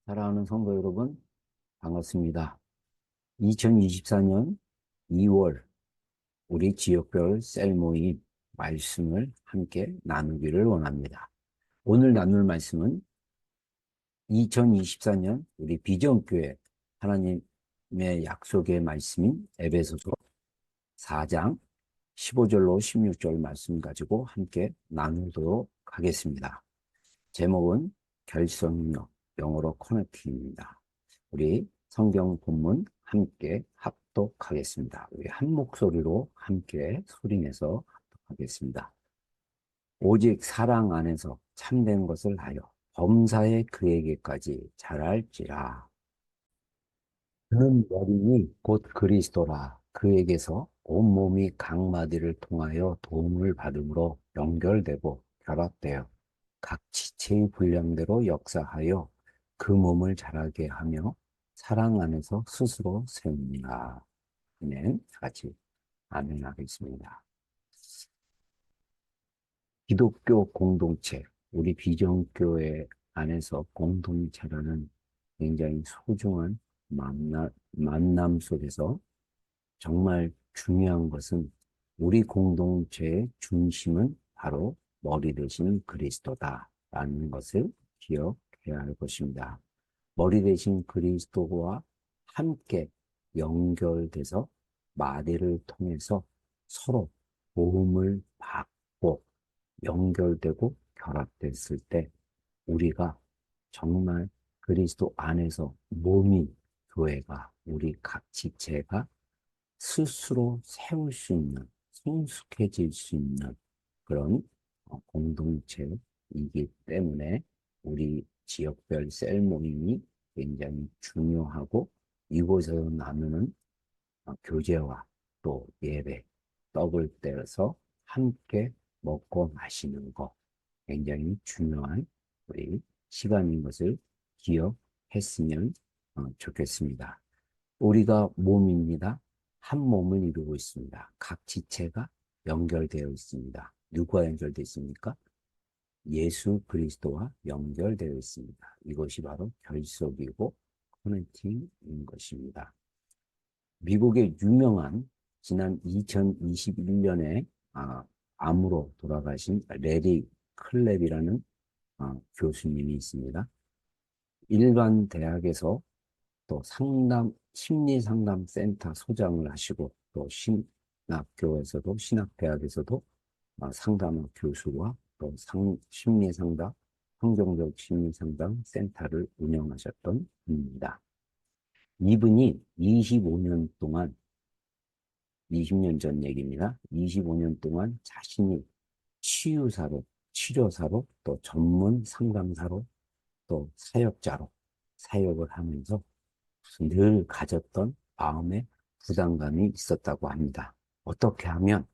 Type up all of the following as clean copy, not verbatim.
사랑하는 성도 여러분, 반갑습니다. 2024년 2월 우리 지역별 셀 모임 말씀을 함께 나누기를 원합니다. 오늘 나눌 말씀은 2024년 우리 비전교회 하나님의 약속의 말씀인 에베소서 4장 15절로 16절 말씀 가지고 함께 나누도록 하겠습니다. 제목은 결속력, 영어로 커넥팅입니다. 우리 성경 본문 함께 합독하겠습니다. 우리 한 목소리로 함께 소리내서 합독하겠습니다. 오직 사랑 안에서 참된 것을 하여 범사에 그에게까지 자랄지라. 그는 머리니 곧 그리스도라. 그에게서 온몸이 각 마디를 통하여 도움을 받음으로 연결되고 결합되어 각 지체의 분량대로 역사하여 그 몸을 자라게 하며 사랑 안에서 스스로 세웁니다. 아멘. 같이 아멘 하겠습니다. 기독교 공동체, 우리 비전교회 안에서 공동체라는 굉장히 소중한 만남 속에서 정말 중요한 것은 우리 공동체의 중심은 바로 머리 대신 그리스도다라는 것을 기억해야 할 것입니다. 머리 대신 그리스도와 함께 연결돼서 마디를 통해서 서로 도움을 받고 연결되고 결합됐을 때 우리가 정말 그리스도 안에서 몸이 교회가 우리 각 지체가 스스로 세울 수 있는 성숙해질 수 있는 그런 공동체이기 때문에 우리 지역별 셀 모임이 굉장히 중요하고 이곳에서 나누는 교제와 또 예배, 떡을 떼어서 함께 먹고 마시는 것 굉장히 중요한 우리 시간인 것을 기억했으면 좋겠습니다. 우리가 몸입니다. 한 몸을 이루고 있습니다. 각 지체가 연결되어 있습니다. 누구와 연결되어 있습니까? 예수 그리스도와 연결되어 있습니다. 이것이 바로 결속이고 커넥팅인 것입니다. 미국의 유명한 지난 2021년에 암으로 돌아가신 레리 클랩이라는 교수님이 있습니다. 일반 대학에서 또 심리 상담 센터 소장을 하시고 또 신학대학에서도 상담학 교수와 또 심리 상담, 성경적 심리 상담 센터를 운영하셨던 분입니다. 이분이 25년 동안 20년 전 얘기입니다. 25년 동안 자신이 치료사로, 또 전문 상담사로, 또 사역자로 사역을 하면서 늘 가졌던 마음의 부담감이 있었다고 합니다. 어떻게 하면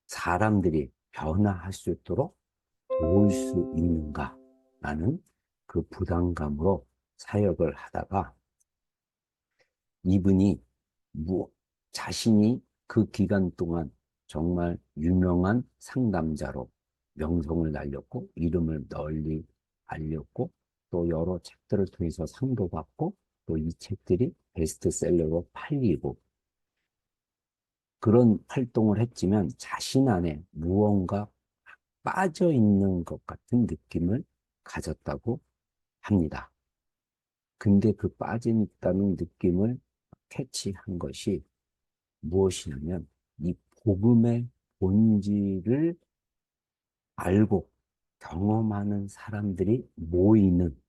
사람들이 변화할 수 있도록 도울 수 있는가라는 그 부담감으로 사역을 하다가 이분이 자신이 그 기간 동안 정말 유명한 상담자로 명성을 날렸고 이름을 널리 알렸고 또 여러 책들을 통해서 상도 받고 또 이 책들이 베스트셀러로 팔리고 그런 활동을 했지만 자신 안에 무언가 빠져 있는 것 같은 느낌을 가졌다고 합니다. 근데 그 빠져 있다는 느낌을 캐치한 것이 무엇이냐면 이 복음의 본질을 알고 경험하는 사람들이 모이는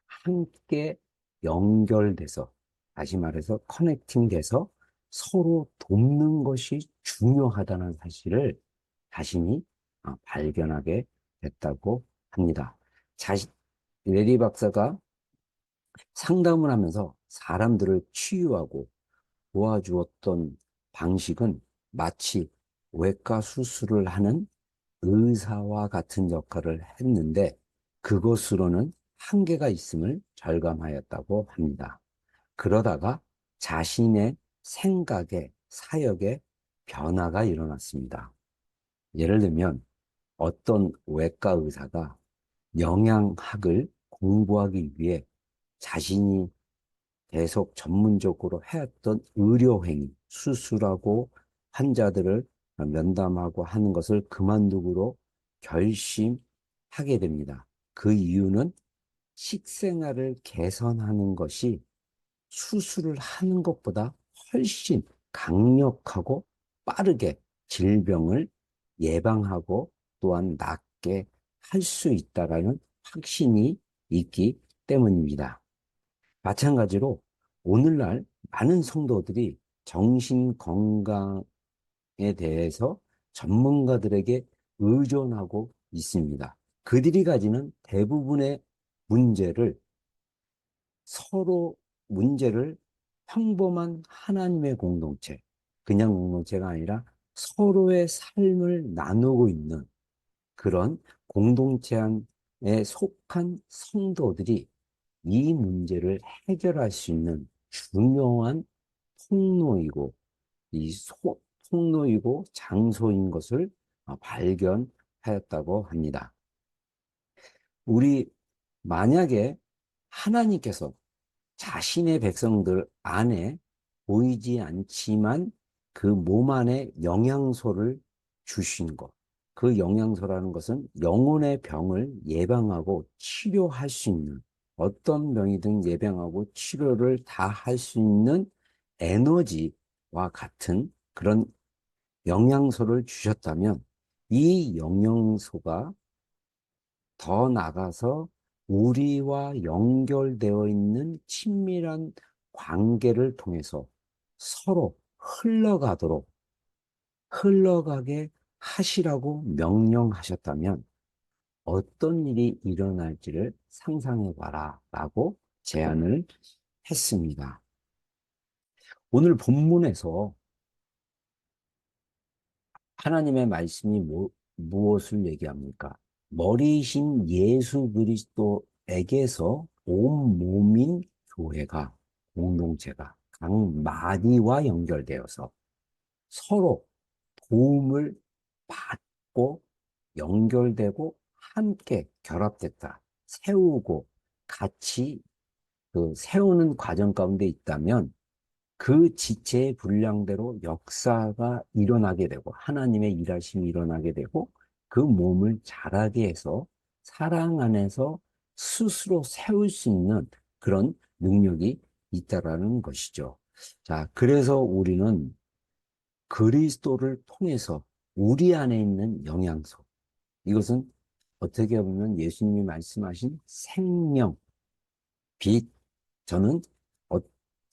함께 연결돼서 다시 말해서 커넥팅돼서 서로 돕는 것이 중요하다는 사실을 자신이 발견하게 됐다고 합니다. 레리 박사가 상담을 하면서 사람들을 치유하고 도와주었던 방식은 마치 외과 수술을 하는 의사와 같은 역할을 했는데 그것으로는 한계가 있음을 절감하였다고 합니다. 그러다가 자신의 생각에, 사역에 변화가 일어났습니다. 예를 들면 어떤 외과 의사가 영양학을 공부하기 위해 자신이 계속 전문적으로 해왔던 의료행위, 수술하고 환자들을 면담하고 하는 것을 그만두기로 결심하게 됩니다. 그 이유는 식생활을 개선하는 것이 수술을 하는 것보다 훨씬 강력하고 빠르게 질병을 예방하고 또한 낫게 할 수 있다라는 확신이 있기 때문입니다. 마찬가지로 오늘날 많은 성도들이 정신 건강에 대해서 전문가들에게 의존하고 있습니다. 그들이 가지는 대부분의 문제를 서로 문제를 평범한 하나님의 공동체, 그냥 공동체가 아니라 서로의 삶을 나누고 있는 그런 공동체 안에 속한 성도들이 이 문제를 해결할 수 있는 중요한 통로이고 통로이고 장소인 것을 발견하였다고 합니다. 우리 만약에 하나님께서 자신의 백성들 안에 보이지 않지만 그 몸 안에 영양소를 주신 것, 그 영양소라는 것은 영혼의 병을 예방하고 치료할 수 있는 어떤 병이든 예방하고 치료를 다 할 수 있는 에너지와 같은 그런 영양소를 주셨다면 이 영양소가 더 나가서 우리와 연결되어 있는 친밀한 관계를 통해서 서로 흘러가게 하시라고 명령하셨다면 어떤 일이 일어날지를 상상해 봐라 라고 제안을 했습니다. 오늘 본문에서 하나님의 말씀이 무엇을 얘기합니까? 머리이신 예수 그리스도에게서 온 몸인 교회가, 공동체가 각 마디와 연결되어서 서로 도움을 받고 연결되고 함께 결합됐다. 세우고 같이 그 세우는 과정 가운데 있다면 그 지체의 분량대로 역사가 일어나게 되고 하나님의 일하심이 일어나게 되고 그 몸을 자라게 해서 사랑 안에서 스스로 세울 수 있는 그런 능력이 있다라는 것이죠. 자, 그래서 우리는 그리스도를 통해서 우리 안에 있는 영양소, 이것은 어떻게 보면 예수님이 말씀하신 생명, 빛, 저는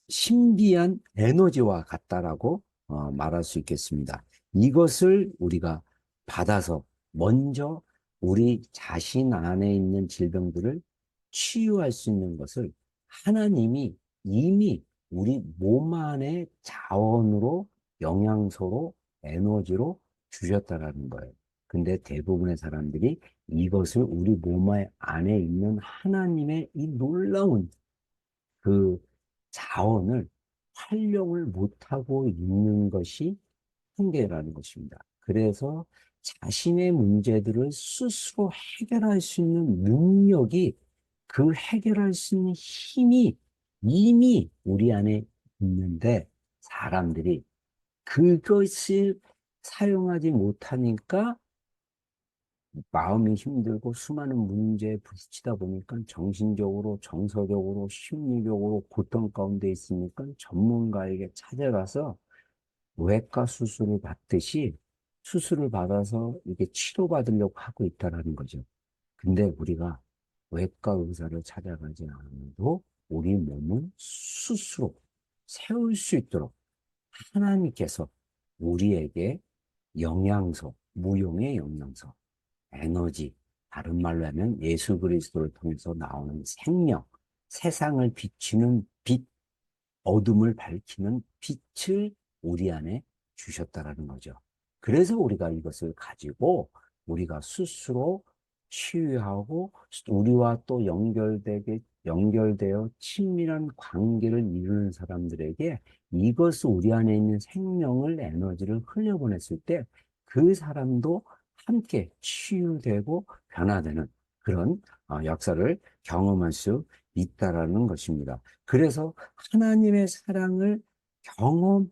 신비한 에너지와 같다라고 말할 수 있겠습니다. 이것을 우리가 받아서 먼저 우리 자신 안에 있는 질병들을 치유할 수 있는 것을 하나님이 이미 우리 몸 안에 자원으로 영양소로 에너지로 주셨다라는 거예요. 근데 대부분의 사람들이 이것을 우리 몸 안에 있는 하나님의 이 놀라운 그 자원을 활용을 못하고 있는 것이 한계라는 것입니다. 그래서 자신의 문제들을 스스로 해결할 수 있는 능력이, 그 해결할 수 있는 힘이 이미 우리 안에 있는데 사람들이 그것을 사용하지 못하니까 마음이 힘들고 수많은 문제에 부딪히다 보니까 정신적으로, 정서적으로, 심리적으로 고통 가운데 있으니까 전문가에게 찾아가서 외과 수술을 받듯이 수술을 받아서 이게 치료받으려고 하고 있다는 거죠. 근데 우리가 외과 의사를 찾아가지 않아도 우리 몸은 스스로 세울 수 있도록 하나님께서 우리에게 영양소, 무용의 영양소, 에너지, 다른 말로 하면 예수 그리스도를 통해서 나오는 생명, 세상을 비추는 빛, 어둠을 밝히는 빛을 우리 안에 주셨다라는 거죠. 그래서 우리가 이것을 가지고 우리가 스스로 치유하고 우리와 또 연결되어 친밀한 관계를 이루는 사람들에게 이것을 우리 안에 있는 생명을, 에너지를 흘려보냈을 때 그 사람도 함께 치유되고 변화되는 그런 역사를 경험할 수 있다라는 것입니다. 그래서 하나님의 사랑을 경험할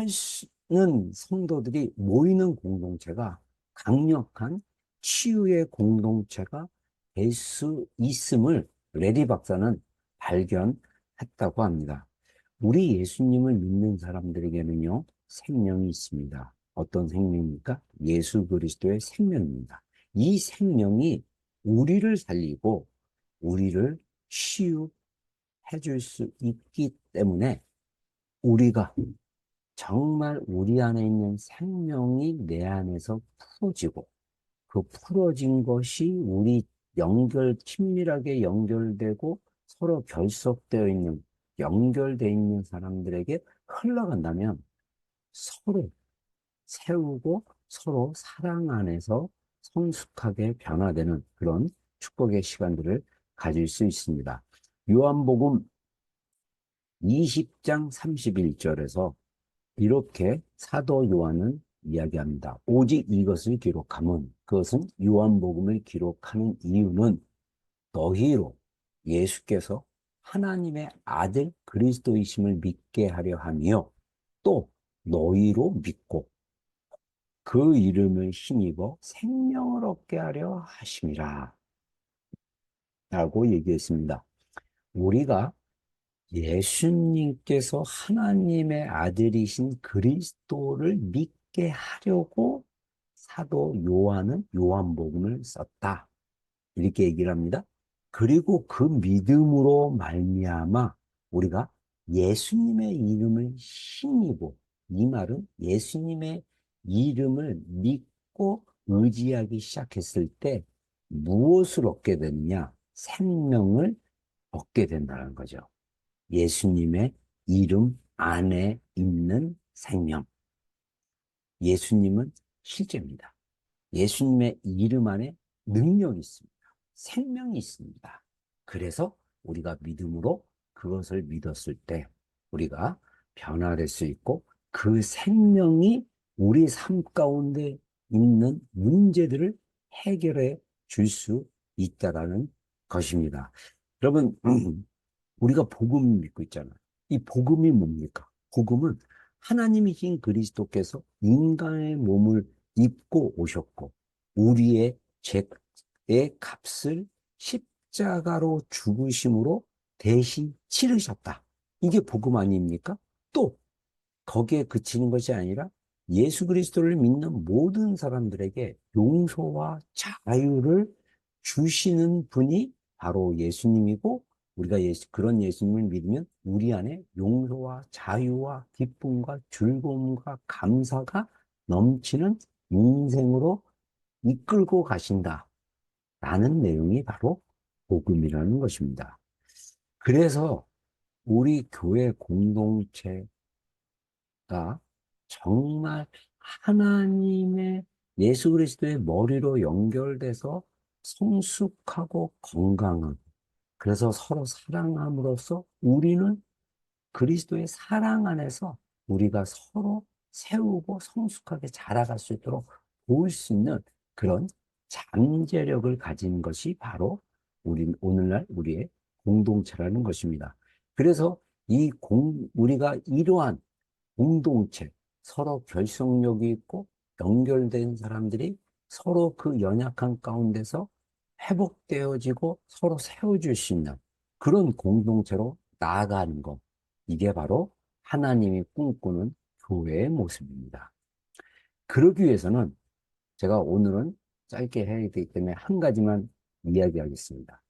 수 있는 성도들이 모이는 공동체가 강력한 치유의 공동체가 될 수 있음을 레리 박사는 발견했다고 합니다. 우리 예수님을 믿는 사람들에게는요, 생명이 있습니다. 어떤 생명입니까? 예수 그리스도의 생명입니다. 이 생명이 우리를 살리고 우리를 치유해 줄 수 있기 때문에 우리가 정말 우리 안에 있는 생명이 내 안에서 풀어지고 그 풀어진 것이 우리 친밀하게 연결되고 서로 결속되어 있는, 연결되어 있는 사람들에게 흘러간다면 서로 세우고 서로 사랑 안에서 성숙하게 변화되는 그런 축복의 시간들을 가질 수 있습니다. 요한복음 20장 31절에서 이렇게 사도 요한은 이야기합니다. 오직 이것을 기록함은, 그것은 요한복음을 기록하는 이유는 너희로 예수께서 하나님의 아들 그리스도이심을 믿게 하려 함이요 또 너희로 믿고 그 이름을 힘입어 생명을 얻게 하려 하심이라 라고 얘기했습니다. 우리가 예수님께서 하나님의 아들이신 그리스도를 믿게 하려고 사도 요한은 요한복음을 썼다. 이렇게 얘기를 합니다. 그리고 그 믿음으로 말미암아 우리가 예수님의 이름을 힘입어, 이 말은 예수님의 이름을 믿고 의지하기 시작했을 때 무엇을 얻게 되느냐? 생명을 얻게 된다는 거죠. 예수님의 이름 안에 있는 생명. 예수님은 실제입니다. 예수님의 이름 안에 능력이 있습니다. 생명이 있습니다. 그래서 우리가 믿음으로 그것을 믿었을 때 우리가 변화될 수 있고 그 생명이 우리 삶 가운데 있는 문제들을 해결해 줄 수 있다라는 것입니다. 여러분, 우리가 복음 믿고 있잖아요. 이 복음이 뭡니까? 복음은 하나님이신 그리스도께서 인간의 몸을 입고 오셨고 우리의 죄의 값을 십자가로 죽으심으로 대신 치르셨다. 이게 복음 아닙니까? 또 거기에 그치는 것이 아니라 예수 그리스도를 믿는 모든 사람들에게 용서와 자유를 주시는 분이 바로 예수님이고 우리가 그런 예수님을 믿으면 우리 안에 용서와 자유와 기쁨과 즐거움과 감사가 넘치는 인생으로 이끌고 가신다. 라는 내용이 바로 복음이라는 것입니다. 그래서 우리 교회 공동체가 정말 하나님의 예수 그리스도의 머리로 연결돼서 성숙하고 건강한, 그래서 서로 사랑함으로써 우리는 그리스도의 사랑 안에서 우리가 서로 세우고 성숙하게 자라갈 수 있도록 도울 수 있는 그런 잠재력을 가진 것이 바로 오늘날 우리의 공동체라는 것입니다. 그래서 우리가 이러한 공동체, 서로 결속력이 있고 연결된 사람들이 서로 그 연약한 가운데서 회복되어지고 서로 세워줄 수 있는 그런 공동체로 나아가는 것. 이게 바로 하나님이 꿈꾸는 교회의 모습입니다. 그러기 위해서는 제가 오늘은 짧게 해야 되기 때문에 한 가지만 이야기하겠습니다.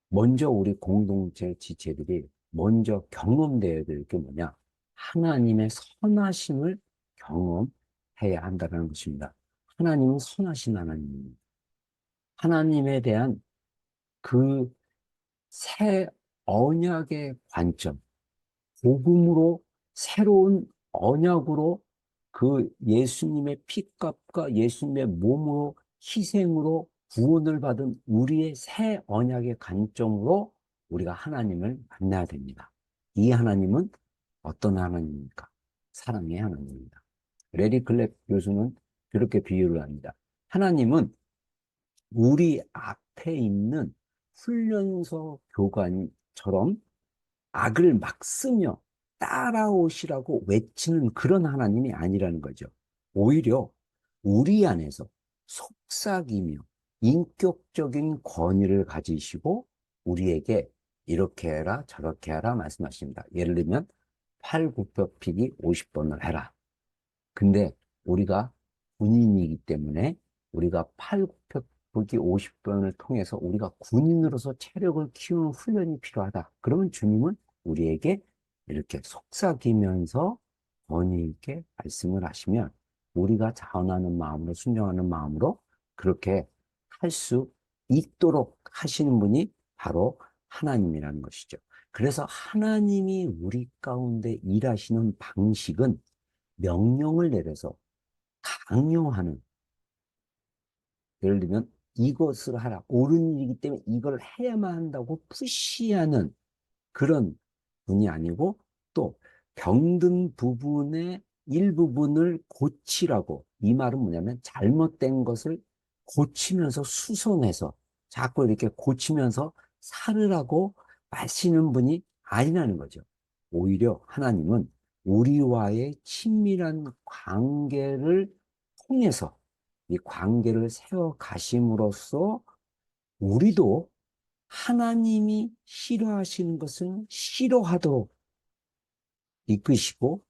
먼저 우리 공동체 지체들이 먼저 경험되어야 될 게 뭐냐? 하나님의 선하심을 경험해야 한다는 것입니다. 하나님은 선하신 하나님입니다. 하나님에 대한 그 새 언약의 관점, 복음으로 새로운 언약으로 그 예수님의 피값과 예수님의 몸으로 희생으로 구원을 받은 우리의 새 언약의 관점으로 우리가 하나님을 만나야 됩니다. 이 하나님은 어떤 하나님입니까? 사랑의 하나님입니다. 레리 클랩 교수는 그렇게 비유를 합니다. 하나님은 우리 앞에 있는 훈련소 교관처럼 악을 막 쓰며 따라오시라고 외치는 그런 하나님이 아니라는 거죠. 오히려 우리 안에서 속삭이며 인격적인 권위를 가지시고 우리에게 이렇게 해라 저렇게 해라 말씀하십니다. 예를 들면 팔굽혀펴기 50번을 해라. 근데 우리가 군인이기 때문에 우리가 팔굽혀펴기 50번을 통해서 우리가 군인으로서 체력을 키우는 훈련이 필요하다. 그러면 주님은 우리에게 이렇게 속삭이면서 권위 있게 말씀을 하시면 우리가 자원하는 마음으로 순종하는 마음으로 그렇게 할 수 있도록 하시는 분이 바로 하나님이라는 것이죠. 그래서 하나님이 우리 가운데 일하시는 방식은 명령을 내려서 강요하는, 예를 들면 이것을 하라, 옳은 일이기 때문에 이걸 해야만 한다고 푸시하는 그런 분이 아니고, 또 병든 부분의 일부분을 고치라고, 이 말은 뭐냐면 잘못된 것을 고치면서 수선해서 자꾸 이렇게 고치면서 살으라고 마시는 분이 아니라는 거죠. 오히려 하나님은 우리와의 친밀한 관계를 통해서 이 관계를 세워 가심으로써 우리도 하나님이 싫어하시는 것은 싫어하도록 이끄시고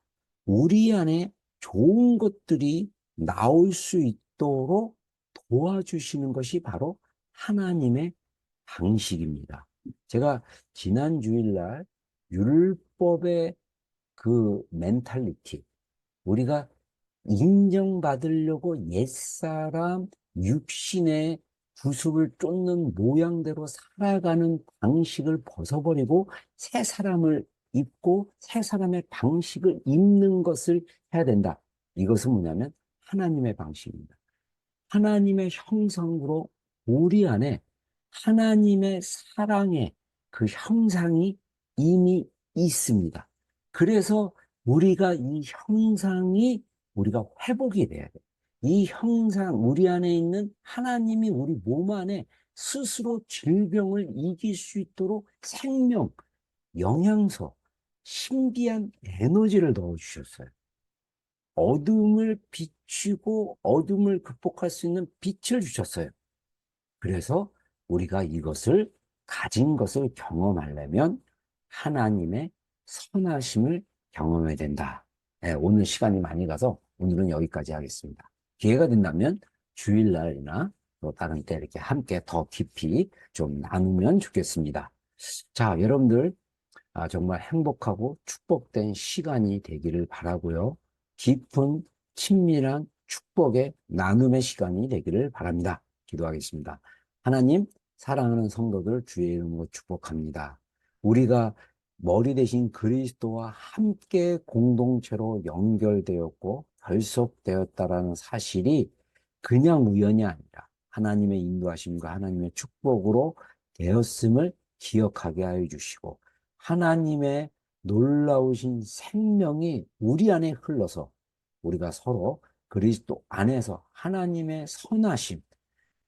우리 안에 좋은 것들이 나올 수 있도록 도와주시는 것이 바로 하나님의 방식입니다. 제가 지난 주일날 율법의 그 멘탈리티, 우리가 인정받으려고 옛사람 육신의 구습을 쫓는 모양대로 살아가는 방식을 벗어버리고 새 사람을 입고 새 사람의 방식을 입는 것을 해야 된다. 이것은 뭐냐면 하나님의 방식입니다. 하나님의 형상으로 우리 안에 하나님의 사랑의 그 형상이 이미 있습니다. 그래서 우리가 이 형상이 우리가 회복이 돼야 돼. 이 형상, 우리 안에 있는 하나님이 우리 몸 안에 스스로 질병을 이길 수 있도록 생명, 영양소, 신비한 에너지를 넣어주셨어요. 어둠을 비추고 어둠을 극복할 수 있는 빛을 주셨어요. 그래서 우리가 이것을 가진 것을 경험하려면 하나님의 선하심을 경험해야 된다. 네, 오늘 시간이 많이 가서 오늘은 여기까지 하겠습니다. 기회가 된다면 주일날이나 또 다른 때 이렇게 함께 더 깊이 좀 나누면 좋겠습니다. 자, 여러분들 정말 행복하고 축복된 시간이 되기를 바라고요. 깊은 친밀한 축복의 나눔의 시간이 되기를 바랍니다. 기도하겠습니다. 하나님, 사랑하는 성도들 주의 이름으로 축복합니다. 우리가 머리 대신 그리스도와 함께 공동체로 연결되었고 결속되었다라는 사실이 그냥 우연이 아니라 하나님의 인도하심과 하나님의 축복으로 되었음을 기억하게 하여 주시고 하나님의 놀라우신 생명이 우리 안에 흘러서 우리가 서로 그리스도 안에서 하나님의 선하심,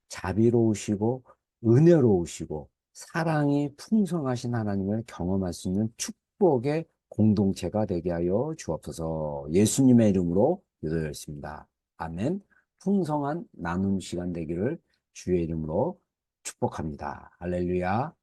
자비로우시고 은혜로우시고 사랑이 풍성하신 하나님을 경험할 수 있는 축복의 공동체가 되게 하여 주옵소서. 예수님의 이름으로 기도드렸습니다. 아멘. 풍성한 나눔 시간 되기를 주의 이름으로 축복합니다. 할렐루야.